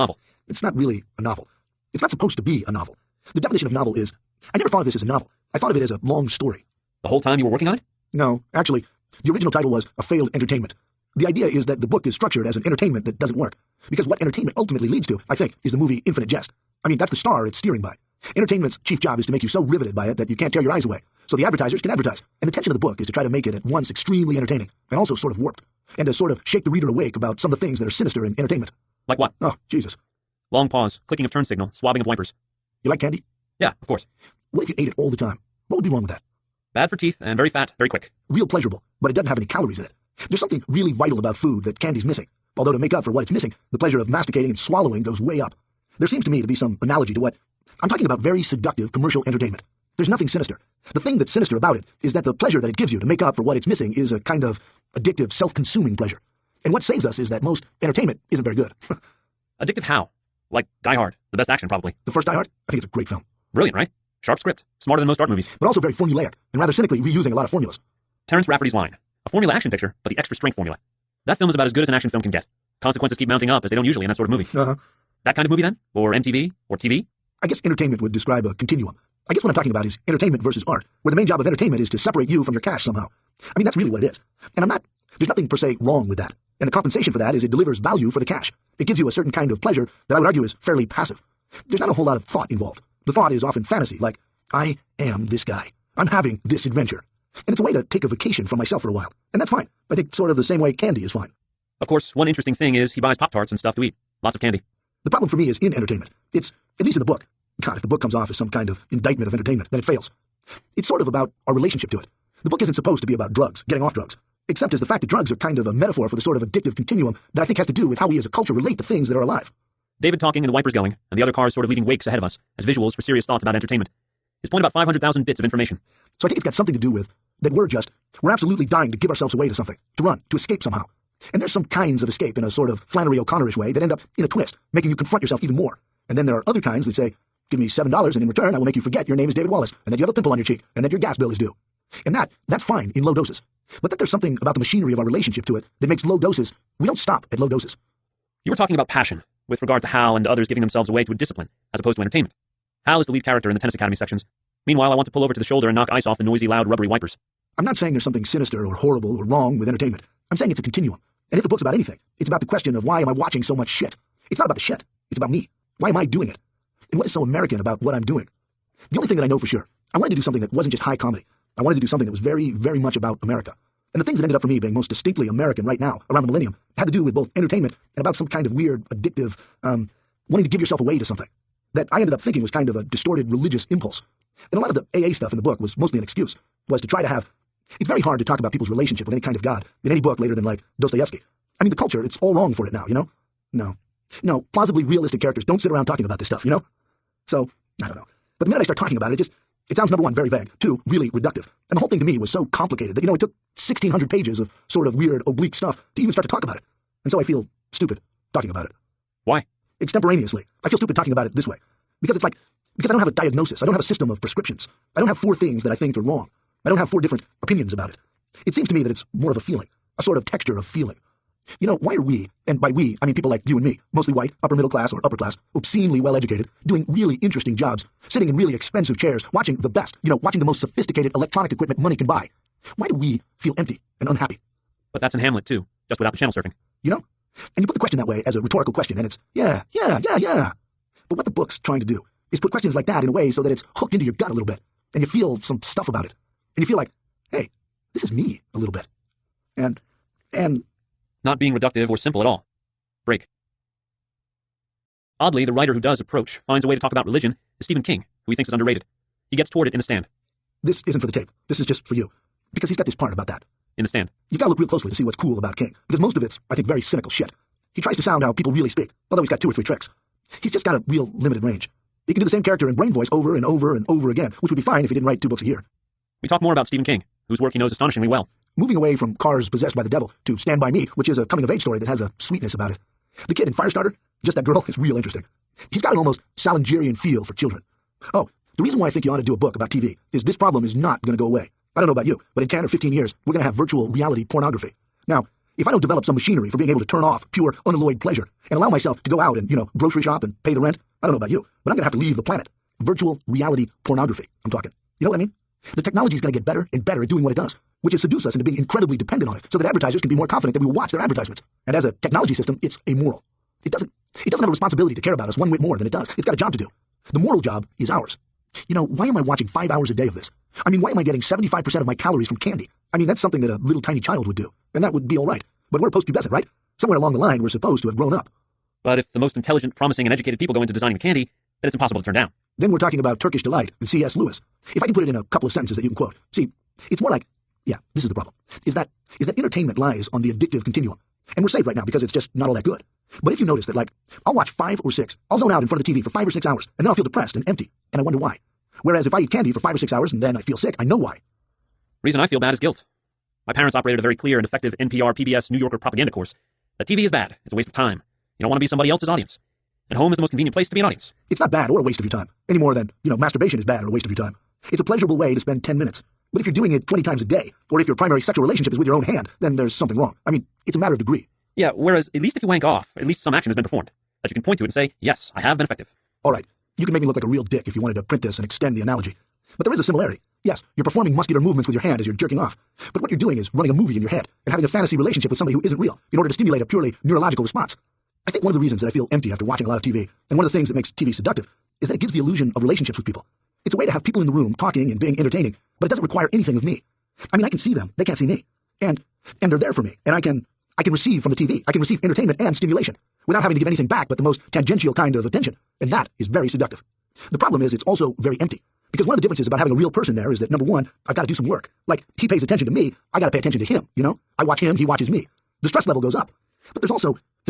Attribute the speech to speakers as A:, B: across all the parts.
A: Novel.
B: It's not really a novel. It's not supposed to be a novel. The definition of novel is, I never thought of this as a novel. I thought of it as a long story.
A: The whole time you were working on it?
B: No, actually, the original title was A Failed Entertainment. The idea is that the book is structured as an entertainment that doesn't work. Because what entertainment ultimately leads to, I think, is the movie Infinite Jest. I mean, that's the star it's steering by. Entertainment's chief job is to make you so riveted by it that you can't tear your eyes away. So the advertisers can advertise. And the tension of the book is to try to make it at once extremely entertaining and also sort of warped. And to sort of shake the reader awake about some of the things that are sinister in entertainment.
A: Like what?
B: Oh, Jesus.
A: Long pause, clicking of turn signal, swabbing of wipers.
B: You like candy?
A: Yeah, of course.
B: What if you ate it all the time? What would be wrong with that?
A: Bad for teeth and very fat, very quick.
B: Real pleasurable, but it doesn't have any calories in it. There's something really vital about food that candy's missing. Although to make up for what it's missing, the pleasure of masticating and swallowing goes way up. There seems to me to be some analogy to what... I'm talking about very seductive commercial entertainment. There's nothing sinister. The thing that's sinister about it is that the pleasure that it gives you to make up for what it's missing is a kind of addictive, self-consuming pleasure. And what saves us is that most entertainment isn't very good.
A: Addictive how? Like Die Hard, the best action probably.
B: The first Die Hard? I think it's a great film.
A: Brilliant, right? Sharp script, smarter than most art movies.
B: But also very formulaic, and rather cynically reusing a lot of formulas.
A: Terrence Rafferty's line. A formula action picture, but the extra strength formula. That film is about as good as an action film can get. Consequences keep mounting up as they don't usually in that sort of movie.
B: Uh-huh.
A: That kind of movie then? Or MTV? Or TV?
B: I guess entertainment would describe a continuum. I guess what I'm talking about is entertainment versus art, where the main job of entertainment is to separate you from your cash somehow. I mean, that's really what it is. And there's nothing per se wrong with that. And the compensation for that is it delivers value for the cash. It gives you a certain kind of pleasure that I would argue is fairly passive. There's not a whole lot of thought involved. The thought is often fantasy, like, I am this guy. I'm having this adventure. And it's a way to take a vacation from myself for a while. And that's fine. I think sort of the same way candy is fine.
A: Of course, one interesting thing is he buys Pop-Tarts and stuff to eat. Lots of candy.
B: The problem for me is in entertainment. It's, at least in the book, God, if the book comes off as some kind of indictment of entertainment, then it fails. It's sort of about our relationship to it. The book isn't supposed to be about drugs, getting off drugs, except as the fact that drugs are kind of a metaphor for the sort of addictive continuum that I think has to do with how we as a culture relate to things that are alive.
A: David talking and the wipers going, and the other cars sort of leaving wakes ahead of us, as visuals for serious thoughts about entertainment. His point about 500,000 bits of information.
B: So I think it's got something to do with that we're absolutely dying to give ourselves away to something, to run, to escape somehow. And there's some kinds of escape in a sort of Flannery O'Connorish way that end up in a twist, making you confront yourself even more. And then there are other kinds that say, give me $7 and in return I will make you forget your name is David Wallace, and that you have a pimple on your cheek, and that your gas bill is due. And that's fine in low doses. But that there's something about the machinery of our relationship to it that makes low doses, we don't stop at low doses.
A: You were talking about passion, with regard to Hal and others giving themselves away to a discipline, as opposed to entertainment. Hal is the lead character in the Tennis Academy sections. Meanwhile, I want to pull over to the shoulder and knock ice off the noisy, loud, rubbery wipers.
B: I'm not saying there's something sinister or horrible or wrong with entertainment. I'm saying it's a continuum. And if the book's about anything, it's about the question of why am I watching so much shit? It's not about the shit. It's about me. Why am I doing it? And what is so American about what I'm doing? The only thing that I know for sure, I wanted to do something that wasn't just high comedy. I wanted to do something that was very, very much about America. And the things that ended up for me being most distinctly American right now, around the millennium, had to do with both entertainment and about some kind of weird, addictive, wanting to give yourself away to something. That I ended up thinking was kind of a distorted religious impulse. And a lot of the AA stuff in the book was mostly an excuse, was to try to have... It's very hard to talk about people's relationship with any kind of God in any book later than, like, Dostoevsky. I mean, the culture, it's all wrong for it now, you know? No, plausibly realistic characters don't sit around talking about this stuff, you know? So, I don't know. But the minute I start talking about it, it sounds, number one, very vague, two, really reductive. And the whole thing to me was so complicated that, it took 1,600 pages of sort of weird, oblique stuff to even start to talk about it. And so I feel stupid talking about it.
A: Why?
B: Extemporaneously. I feel stupid talking about it this way. Because I don't have a diagnosis. I don't have a system of prescriptions. I don't have 4 things that I think are wrong. I don't have 4 different opinions about it. It seems to me that it's more of a feeling, a sort of texture of feeling. Why are we, and by we, I mean people like you and me, mostly white, upper middle class or upper class, obscenely well-educated, doing really interesting jobs, sitting in really expensive chairs, watching the best, watching the most sophisticated electronic equipment money can buy? Why do we feel empty and unhappy?
A: But that's in Hamlet, too, just without the channel surfing.
B: And you put the question that way as a rhetorical question, and it's, yeah. But what the book's trying to do is put questions like that in a way so that it's hooked into your gut a little bit, and you feel some stuff about it. And you feel like, hey, this is me a little bit. And...
A: Not being reductive or simple at all. Break. Oddly, the writer who does approach finds a way to talk about religion is Stephen King, who he thinks is underrated. He gets toward it in The Stand.
B: This isn't for the tape. This is just for you. Because he's got this part about that.
A: In The Stand.
B: You've got to look real closely to see what's cool about King. Because most of it's, I think, very cynical shit. He tries to sound how people really speak, although he's got 2 or 3 tricks. He's just got a real limited range. He can do the same character in brain voice over and over and over again, which would be fine if he didn't write 2 books a year.
A: We talk more about Stephen King, whose work he knows astonishingly well.
B: Moving away from Cars Possessed by the Devil to Stand By Me, which is a coming-of-age story that has a sweetness about it. The kid in Firestarter, just that girl, is real interesting. He's got an almost Salingerian feel for children. Oh, the reason why I think you ought to do a book about TV is this problem is not going to go away. I don't know about you, but in 10 or 15 years, we're going to have virtual reality pornography. Now, If I don't develop some machinery for being able to turn off pure, unalloyed pleasure and allow myself to go out and, grocery shop and pay the rent, I don't know about you, but I'm going to have to leave the planet. Virtual reality pornography, I'm talking. You know what I mean? The technology is going to get better and better at doing what it does, which is seduce us into being incredibly dependent on it so that advertisers can be more confident that we will watch their advertisements. And as a technology system, it's amoral. It doesn't have a responsibility to care about us one whit more than it does. It's got a job to do. The moral job is ours. Why am I watching 5 hours a day of this? I mean, why am I getting 75% of my calories from candy? I mean, that's something that a little tiny child would do, and that would be all right. But we're post-pubescent, right? Somewhere along the line, we're supposed to have grown up.
A: But if the most intelligent, promising, and educated people go into designing the candy, then it's impossible to turn down.
B: Then we're talking about Turkish Delight and C.S. Lewis. If I can put it in a couple of sentences that you can quote. See, it's more like, this is the problem, is that entertainment lies on the addictive continuum. And we're safe right now because it's just not all that good. But if you notice that, I'll watch 5 or 6, I'll zone out in front of the TV for 5 or 6 hours, and then I'll feel depressed and empty, and I wonder why. Whereas if I eat candy for 5 or 6 hours and then I feel sick, I know why.
A: Reason I feel bad is guilt. My parents operated a very clear and effective NPR, PBS, New Yorker propaganda course that TV is bad. It's a waste of time. You don't want to be somebody else's audience. And home is the most convenient place to be an audience.
B: It's not bad or a waste of your time, any more than, masturbation is bad or a waste of your time. It's a pleasurable way to spend 10 minutes. But if you're doing it 20 times a day, or if your primary sexual relationship is with your own hand, then there's something wrong. I mean, it's a matter of degree.
A: Yeah, whereas at least if you wank off, at least some action has been performed. That you can point to it and say, yes, I have been effective.
B: All right, you can make me look like a real dick if you wanted to print this and extend the analogy. But there is a similarity. Yes, you're performing muscular movements with your hand as you're jerking off. But what you're doing is running a movie in your head and having a fantasy relationship with somebody who isn't real in order to stimulate a purely neurological response. I think one of the reasons that I feel empty after watching a lot of TV, and one of the things that makes TV seductive, is that it gives the illusion of relationships with people. It's a way to have people in the room talking and being entertaining, but it doesn't require anything of me. I mean, I can see them. They can't see me. And they're there for me. And I can receive from the TV. I can receive entertainment and stimulation without having to give anything back but the most tangential kind of attention. And that is very seductive. The problem is it's also very empty. Because one of the differences about having a real person there is that, number one, I've got to do some work. Like, he pays attention to me, I got to pay attention to him, I watch him, he watches me. The stress level goes up. But there's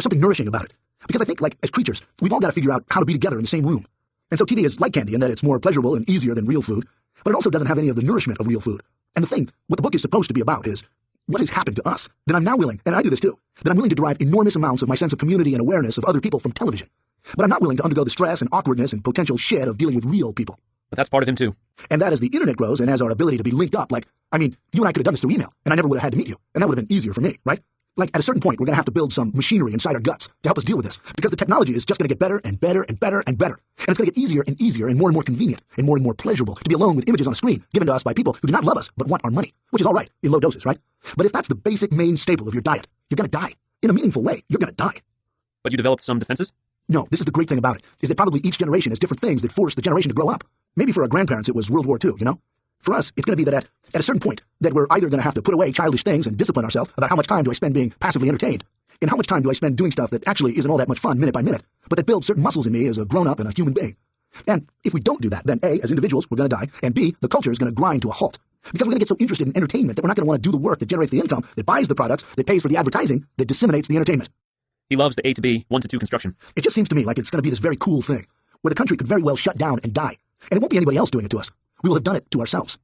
B: something nourishing about it. Because I think, as creatures, we've all got to figure out how to be together in the same room. And so TV is like candy in that it's more pleasurable and easier than real food, but it also doesn't have any of the nourishment of real food. And what the book is supposed to be about is what has happened to us. That I'm now willing, and I do this too, that I'm willing to derive enormous amounts of my sense of community and awareness of other people from television. But I'm not willing to undergo the stress and awkwardness and potential shit of dealing with real people.
A: But that's part of him too.
B: And that as the internet grows and as our ability to be linked up, you and I could have done this through email, and I never would have had to meet you, and that would have been easier for me, right? At a certain point, we're going to have to build some machinery inside our guts to help us deal with this, because the technology is just going to get better and better and better and better. And it's going to get easier and easier and more convenient and more pleasurable to be alone with images on a screen given to us by people who do not love us but want our money, which is all right in low doses, right? But if that's the basic main staple of your diet, you're going to die. In a meaningful way, you're going to die.
A: But you developed some defenses?
B: No, this is the great thing about it, is that probably each generation has different things that force the generation to grow up. Maybe for our grandparents it was World War II, For us, it's going to be that at a certain point, that we're either going to have to put away childish things and discipline ourselves about how much time do I spend being passively entertained, and how much time do I spend doing stuff that actually isn't all that much fun minute by minute, but that builds certain muscles in me as a grown-up and a human being. And if we don't do that, then A, as individuals, we're going to die, and B, the culture is going to grind to a halt. Because we're going to get so interested in entertainment that we're not going to want to do the work that generates the income, that buys the products, that pays for the advertising, that disseminates the entertainment.
A: He loves the A to B, 1 to 2 construction.
B: It just seems to me like it's going to be this very cool thing, where the country could very well shut down and die. And it won't be anybody else doing it to us. We will have done it to ourselves.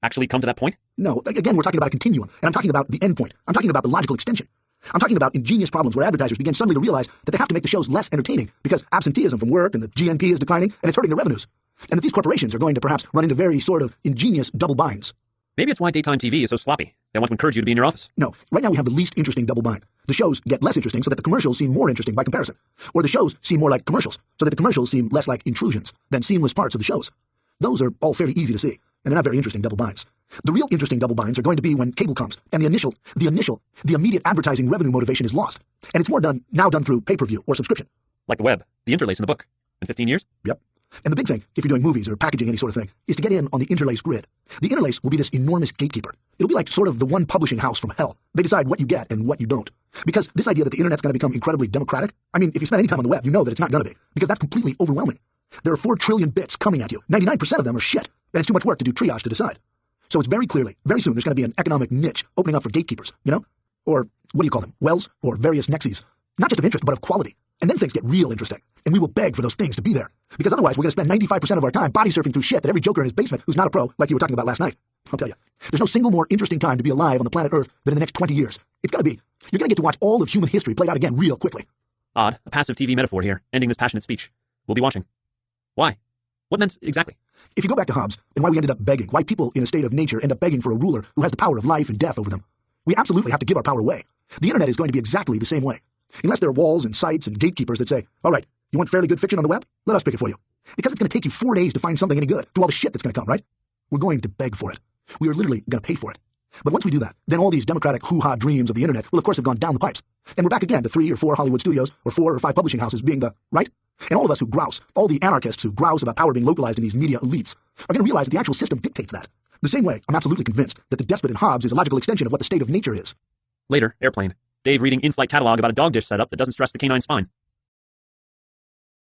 A: Actually come to that point?
B: No, again, we're talking about a continuum, and I'm talking about the end point. I'm talking about the logical extension. I'm talking about ingenious problems where advertisers begin suddenly to realize that they have to make the shows less entertaining because absenteeism from work and the GNP is declining and it's hurting their revenues. And that these corporations are going to perhaps run into very sort of ingenious double binds.
A: Maybe it's why daytime TV is so sloppy. They want to encourage you to be in your office.
B: No, right now we have the least interesting double bind. The shows get less interesting so that the commercials seem more interesting by comparison. Or the shows seem more like commercials so that the commercials seem less like intrusions than seamless parts of the shows. Those are all fairly easy to see, and they're not very interesting double binds. The real interesting double binds are going to be when cable comes, and the immediate advertising revenue motivation is lost. And it's now done through pay-per-view or subscription.
A: Like the web, the interlace in the book. In 15 years?
B: Yep. And the big thing, if you're doing movies or packaging any sort of thing, is to get in on the interlace grid. The interlace will be this enormous gatekeeper. It'll be like sort of the one publishing house from hell. They decide what you get and what you don't. Because this idea that the internet's going to become incredibly democratic, if you spend any time on the web, you know that it's not going to be. Because that's completely overwhelming. There are 4 trillion bits coming at you. 99% of them are shit. And it's too much work to do triage to decide. So it's very soon, there's going to be an economic niche opening up for gatekeepers, Or, what do you call them? Wells? Or various nexes. Not just of interest, but of quality. And then things get real interesting. And we will beg for those things to be there. Because otherwise, we're going to spend 95% of our time body surfing through shit that every joker in his basement who's not a pro, like you were talking about last night. I'll tell you, there's no single more interesting time to be alive on the planet Earth than in the next 20 years. It's going to be. You're going to get to watch all of human history played out again real quickly.
A: Odd, a passive TV metaphor here, ending this passionate speech. We'll be watching. Why? What meant exactly?
B: If you go back to Hobbes, and why we ended up begging, why people in a state of nature end up begging for a ruler who has the power of life and death over them, We absolutely have to give our power away. The internet is going to be exactly the same way. Unless there are walls and sites and gatekeepers that say, all right, you want fairly good fiction on the web? Let us pick it for you. Because it's going to take you 4 days to find something any good, through all the shit that's going to come, right? We're going to beg for it. We are literally going to pay for it. But once we do that, then all these democratic hoo-ha dreams of the internet will of course have gone down the pipes. And we're back again to 3 or 4 Hollywood studios, or 4 or 5 publishing houses being the, right? And all of us who grouse, all the anarchists who grouse about power being localized in these media elites, are going to realize that the actual system dictates that. The same way, I'm absolutely convinced that the despot in Hobbes is a logical extension of what the state of nature is.
A: Later, airplane. Dave reading in-flight catalog about a dog dish setup that doesn't stress the canine spine.